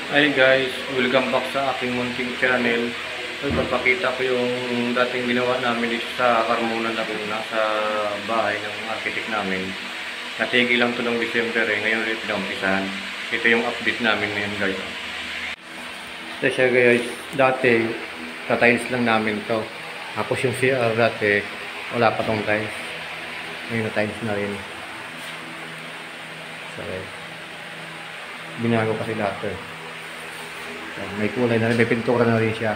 Hi guys, welcome back sa aking munting channel. Ipapakita ko yung dating ginawa namin dito sa Carmona, Laguna, sa bahay ng architect namin. Natigil lang to ng December ngayon ulit pinampisahan. Ito yung update namin ngayon guys. Ito siya guys, dati tatiles lang namin to. Tapos yung CR dati, wala pa tong tiles. Ngayon na tiles na rin. So, binago kasi dati. May kulay na rin, may pintura na rin siya.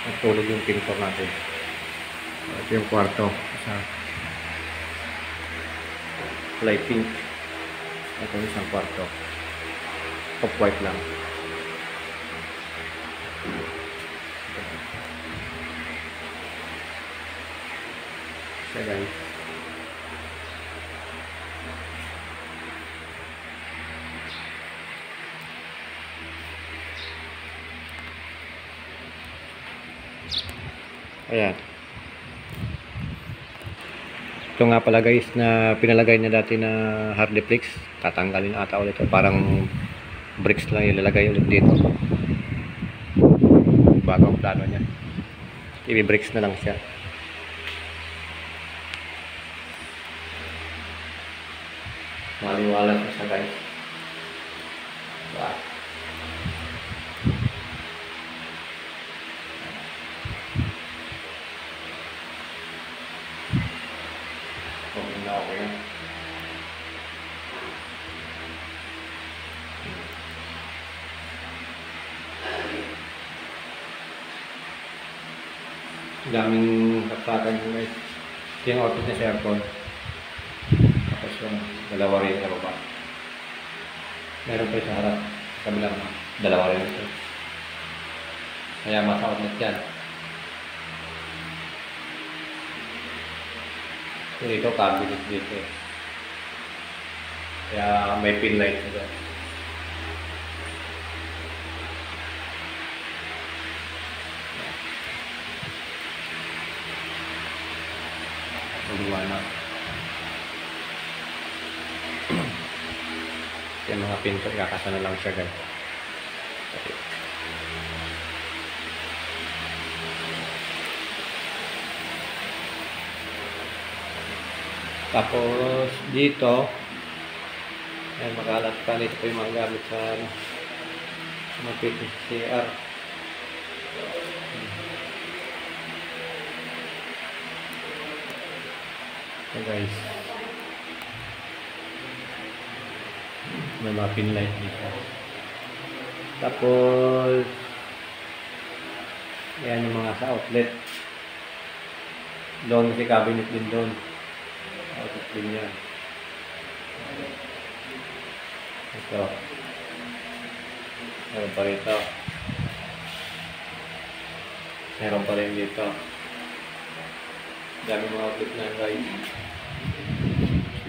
Natulog yung pintor natin. Ito yung kwarto. Isa. Kulay pink. Ito yung isang kwarto. Top white lang. Siya guys. Ayan. Ito nga pala guys na pinalagay na dati na hardiplex. Tatanggalin ata ulit ito. Parang bricks lang ilalagay ulit dito. Bagong plano niya. I-bricks na lang siya. Maliwala siya guys. Wow. Okay. Daming kapatan yung guys. Ito yung output na sa aircon. Tapos yung dalawa rin sa baba. Meron pa sa harap. Kabilang dalawa rin ito. Kaya mas outlet yan. Dito cabinet dito. Kaya may pin light sila. Pagluwanag. Yung mga pinto, kakasa na lang siya guys. Tapos dito ay makalat pa nito po yung mga gamit sa mga PCR. So guys, may mga pin light dito. Tapos yan yung mga sa outlet. Doon kasi cabinet din doon. Outlet din yan. Ito. Meron pa rito. Meron pa rin dito. Dami mga outlet na guys.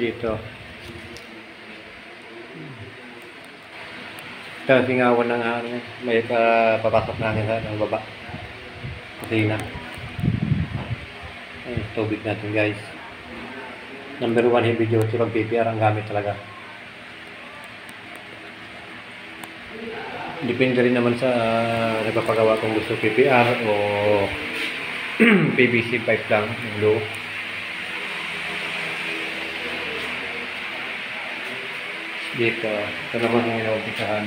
Dito. Ito, singawan ng hangin. May papasok na hangin sa baba. Kusina. Ay, tubig natin guys. Number 1 heavy duty pag PPR ang gamit talaga. Depende rin naman sa nagpapagawa kung gusto PPR o PVC pipe lang, blue. Dito, ito naman ang inaumpisahan.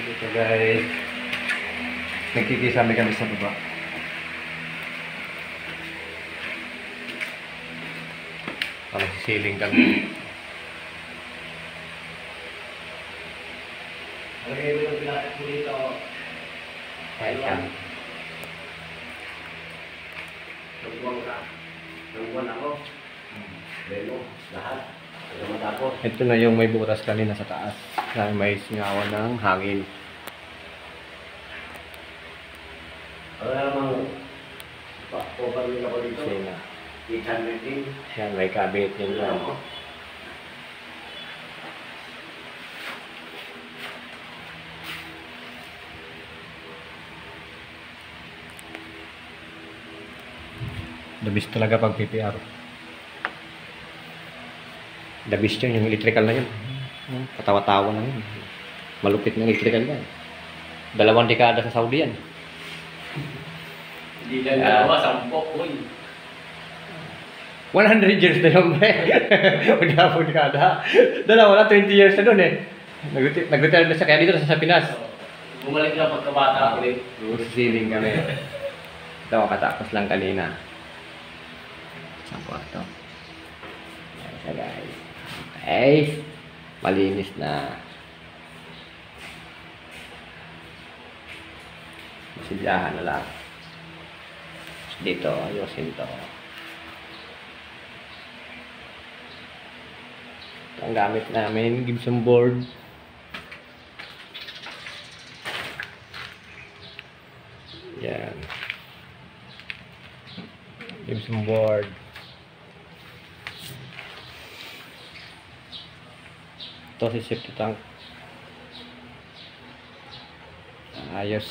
Dito guys, nagkikisami kami sa baba. Parang sisiling kami. Lagay mo yung pinakit ko dito. Kahit yan. Nagbuwang ka. Nagbuwang ako. Belo, lahat. Kaya matapos. Ito na yung may butas kanina sa taas. Na may singawan ng hangin. Wala namang pa-cover nila ko dito. Sina. 800 din. Yan, may cabinet din lang. The best talaga pag PPR. The Beast yun, yung electrical na yun. Katawa-tawa lang yun. Malupit ng electrical yan. 2 dekada sa Saudi yan. Hindi lang dalawa, 10 uy. 100 years na yung pre. Wala po dekada. 2 na 20 years na doon eh. Nag-retire na siya, kaya dito na sa Pinas. Bumalik lang pagkabata ko rin. Siling kami. Ito, katapos lang kanina. Sa kwarto. Ayan siya guys. Okay. Malinis na. Masilyahan na lang. Dito, ayusin to. Ito ang gamit namin, Gibson board. Yan. Gibson board. Ito si safety tank. Ayos.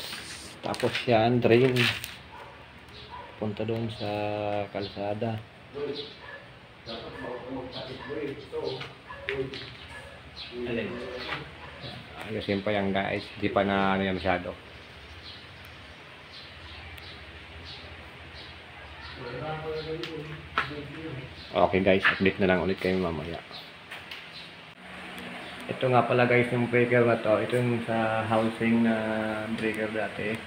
Tapos yan, drain. Punta doon sa kalsada. Ayusin pa yan guys. Hindi pa na ano yan masyado. Okay guys, update na lang ulit kayo mamaya. Ito nga pala guys yung breaker na to. Ito yung sa housing na breaker dati.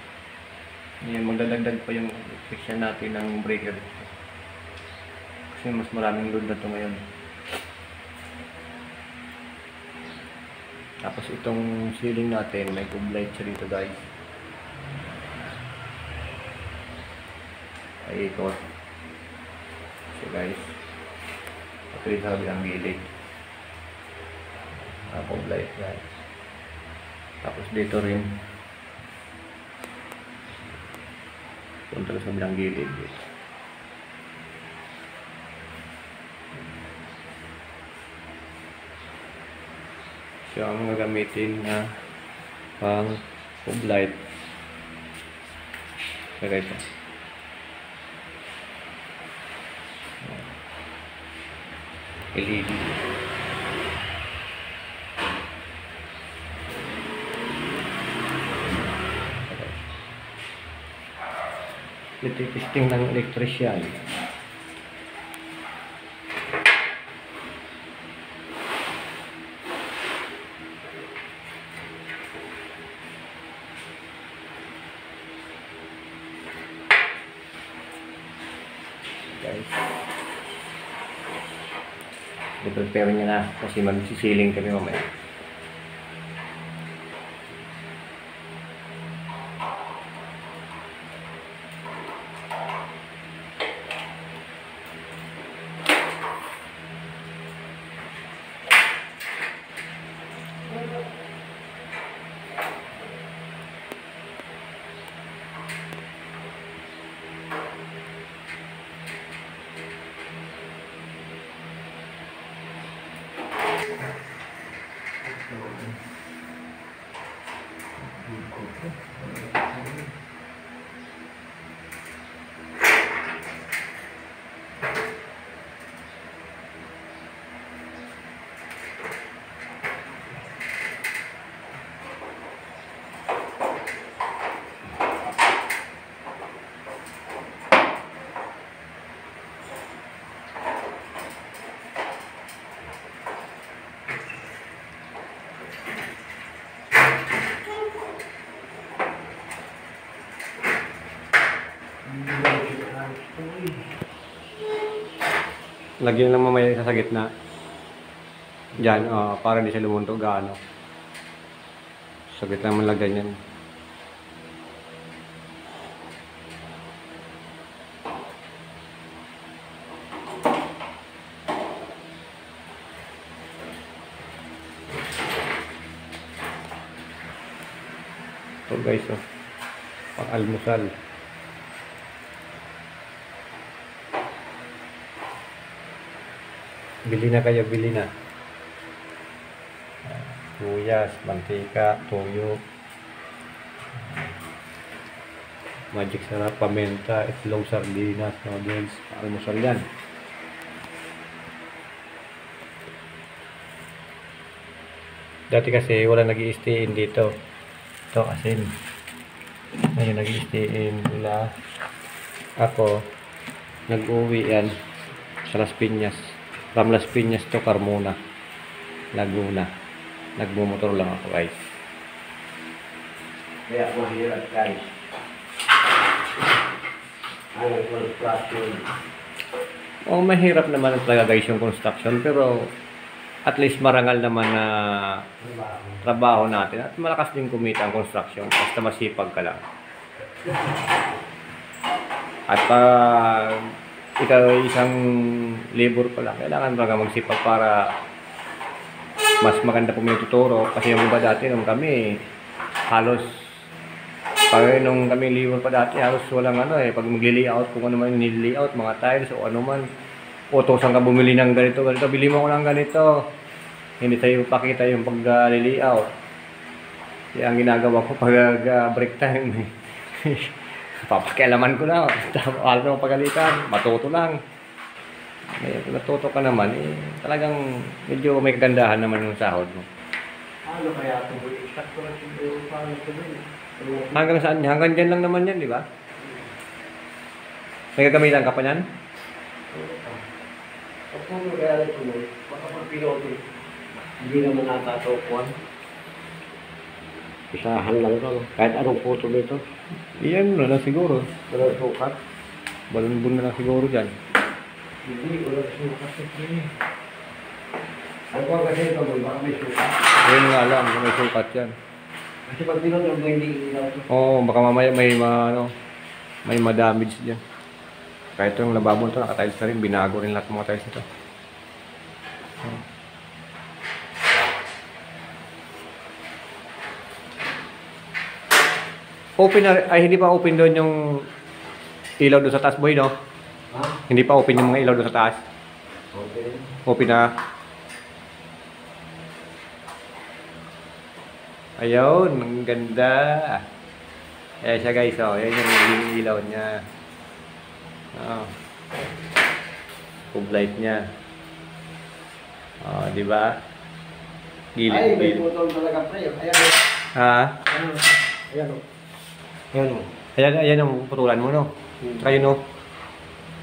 Yan, magdadagdag pa yung section natin ng breaker. Kasi mas maraming load na to ngayon. Tapos itong ceiling natin, may tube light siya dito guys. Ay ikot. So guys, ito rin sa kabilang gilid. Tube light guys. Tapos dito rin. Punta sa kabilang gilid. Siya ang gagamitin na pang tube light. So guys, LED. Ito testing ng electrician. Guys, i-prepare niya na kasi mag-sisiling kami mamaya. Lagyan lang mamaya isa sa gitna. Diyan, para hindi siya lumunto gaano. Sa gitna man lagyan yan. Ito guys, pang almusal. Bili na kayo, bili na. Tuyas, mantika, toyo, magic sarap, pamenta, itlog, sardinas, noodles, almusal yan. Dati kasi wala nag-i-stay in dito. Ito asin. Ngayon nag-i-stay in nila. Ako, nag-uwi yan sa Las Piñas. From Las Piñas to Carmona, Laguna. Nagmumotor lang ako guys. Kaya mahirap guys. Ano construction? Oh, mahirap naman talaga guys yung construction, pero at least marangal naman na trabaho natin at malakas din kumita ang construction basta masipag ka lang. At pag ikaw isang labor pa lang, kailangan talaga magsipag para mas maganda po may tuturo. Kasi yung iba dati nung kami halos nung kami labor pa dati halos walang pag magli-layout kung ano man nili-layout, mga tiles o ano man, utosan ka bumili ng ganito, bili mo ko ng ganito. Hindi tayo pakita yung pag-layout. Kaya ang ginagawa ko pag break time, papakialaman ko na. Alam mo pagalitan, matuto lang. Kung natuto ka naman, talagang medyo may kagandahan naman yung sahod mo. Ano kaya ito? Sakto lang siguro paano ito din. Hanggang saan? Hanggang dyan lang naman yan, di ba? May gagamitan ka pa yan? Kung kaya ito mo, baka pag piloto, hindi naman natatukuan. Isahan lang ito. Kahit anong puto nito. Iyan na lang siguro. Walang sukat. Balon-bun na lang siguro dyan. Hindi, walang sukat ito. Ano ba kasi ito? Baka may sukat. Ayun nga lang, may sukat yan. Kasi pag piloto, hindi ilaw ito. Oo, baka mamaya may ma-damage dyan. Kahit yung lababo ito, naka-tiles na rin, binago rin lahat ng mga tiles ito. Open na, ay hindi pa open doon yung ilaw doon sa taas, boy, no? Ha? Hindi pa open yung mga ilaw doon sa taas. Okay. Open na. Ayun, ang ganda. Ayan siya guys, oh. Ayan yung ilaw niya. Oh. Hub light niya. Oh, di ba? Gilid. Ay, may putol talaga pre. Ayan o. Ha? Ayan o. Ayan o. Ayan o. Ayan ang putulan mo, no? Try, no?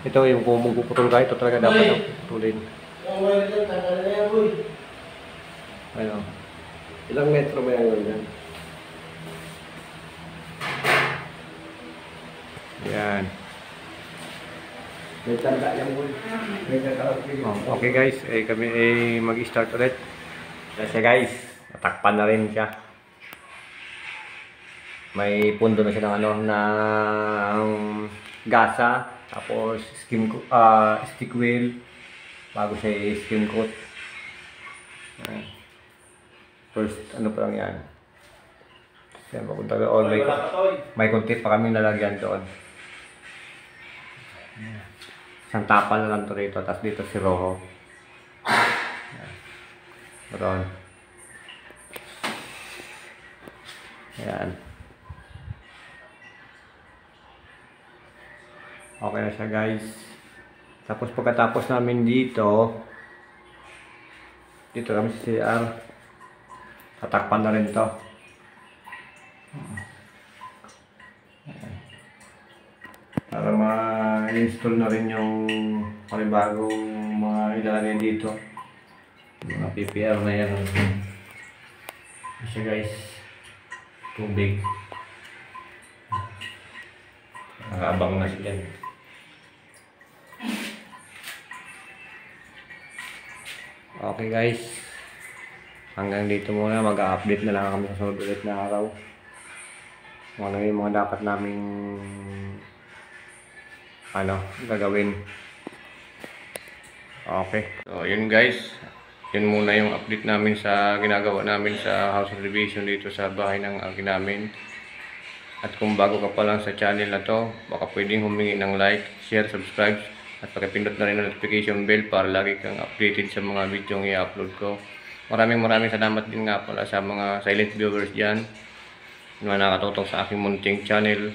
Ito yung kung magpuputol ka, ito talaga dapat putulin. Ano? Ilang metro ba yan yan? Ayan. May tanda yan boy. May tanda. Oh, okay guys, kami mag-start ulit. Kasi guys, natakpan na rin siya. May pundo na siya ng ng gasa, tapos stick wheel bago siya i-skim coat. First pa lang yan. Yan, papunta doon. May konti pa kami nalagyan doon. Isang tapal na lang to rito, tapos dito si Rojo. Ron. Ayan. Okay na siya guys. Tapos pagkatapos namin dito kami sa CR. Tatakpan na rin to. Para ma-install na rin yung panibagong mga ilalagay dito. Mga PPR na yan. Kasi guys, tubig. Nakabang na siya. Okay guys, hanggang dito muna. Mag-update na lang kami sa sunod ulit na araw. Kung ano yung mga dapat naming gagawin. Okay. So yun guys, yun muna yung update namin sa ginagawa namin sa house renovation dito sa bahay ng akin namin. At kung bago ka pa lang sa channel na to, baka pwedeng humingi ng like, share, subscribe, at pakipindot na rin ang notification bell para lagi kang updated sa mga video yung i-upload ko. Maraming salamat din nga pala sa mga silent viewers dyan na nakatutok sa aking munting channel.